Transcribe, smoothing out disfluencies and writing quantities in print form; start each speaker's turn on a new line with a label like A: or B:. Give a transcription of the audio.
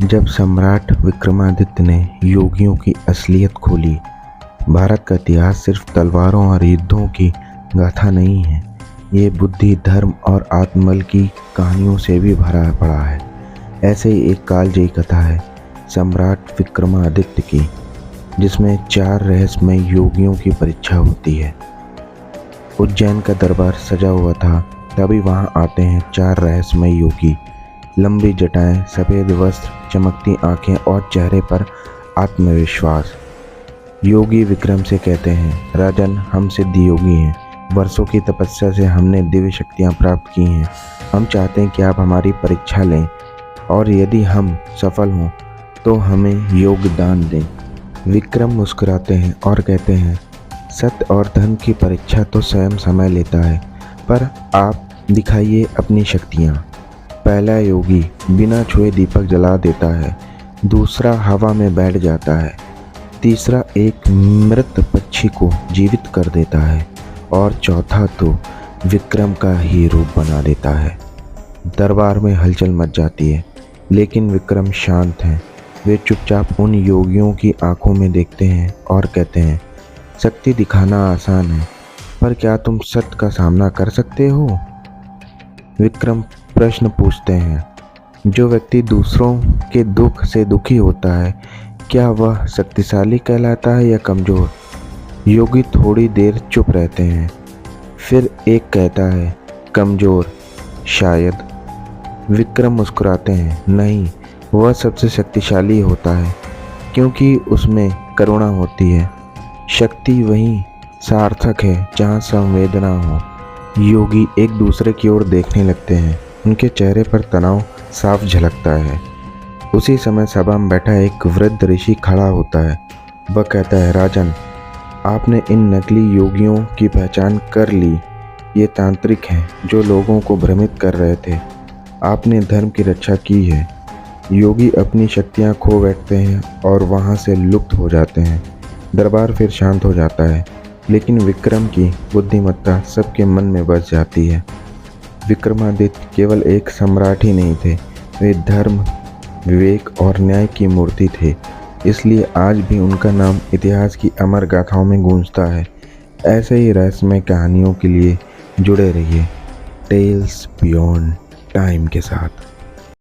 A: जब सम्राट विक्रमादित्य ने योगियों की असलियत खोली, भारत का इतिहास सिर्फ तलवारों और युद्धों की गाथा नहीं है। ये बुद्धि, धर्म और आत्मबल की कहानियों से भी भरा पड़ा है। ऐसे ही एक कालजयी कथा है सम्राट विक्रमादित्य की, जिसमें 4 रहस्यमय योगियों की परीक्षा होती है। उज्जैन का दरबार सजा हुआ था, तभी वहाँ आते हैं 4 रहस्यमय योगी। लंबी जटाएं, सफ़ेद वस्त्र, चमकती आंखें और चेहरे पर आत्मविश्वास। योगी विक्रम से कहते हैं, राजन, हम सिद्ध योगी हैं। वर्षों की तपस्या से हमने दिव्य शक्तियाँ प्राप्त की हैं। हम चाहते हैं कि आप हमारी परीक्षा लें और यदि हम सफल हों तो हमें योगदान दें। विक्रम मुस्कुराते हैं और कहते हैं, सत्य और धन की परीक्षा तो स्वयं समय लेता है, पर आप दिखाइए अपनी शक्तियाँ। पहला योगी बिना छुए दीपक जला देता है, दूसरा हवा में बैठ जाता है, तीसरा एक मृत पक्षी को जीवित कर देता है और चौथा तो विक्रम का ही रूप बना देता है। दरबार में हलचल मच जाती है, लेकिन विक्रम शांत हैं। वे चुपचाप उन योगियों की आंखों में देखते हैं और कहते हैं, शक्ति दिखाना आसान है, पर क्या तुम सत्य का सामना कर सकते हो? विक्रम प्रश्न पूछते हैं, जो व्यक्ति दूसरों के दुख से दुखी होता है, क्या वह शक्तिशाली कहलाता है या कमज़ोर? योगी थोड़ी देर चुप रहते हैं, फिर एक कहता है, कमज़ोर शायद। विक्रम मुस्कुराते हैं, नहीं, वह सबसे शक्तिशाली होता है, क्योंकि उसमें करुणा होती है। शक्ति वहीं सार्थक है जहाँ संवेदना हो। योगी एक दूसरे की ओर देखने लगते हैं, उनके चेहरे पर तनाव साफ झलकता है। उसी समय सभा में बैठा एक वृद्ध ऋषि खड़ा होता है। वह कहता है, राजन, आपने इन नकली योगियों की पहचान कर ली। ये तांत्रिक हैं जो लोगों को भ्रमित कर रहे थे। आपने धर्म की रक्षा की है। योगी अपनी शक्तियाँ खो बैठते हैं और वहाँ से लुप्त हो जाते हैं। दरबार फिर शांत हो जाता है, लेकिन विक्रम की बुद्धिमत्ता सबके मन में बस जाती है। विक्रमादित्य केवल एक सम्राट ही नहीं थे, वे धर्म, विवेक और न्याय की मूर्ति थे। इसलिए आज भी उनका नाम इतिहास की अमर गाथाओं में गूंजता है। ऐसे ही रहस्यमय कहानियों के लिए जुड़े रहिए टेल्स बियॉन्ड टाइम के साथ।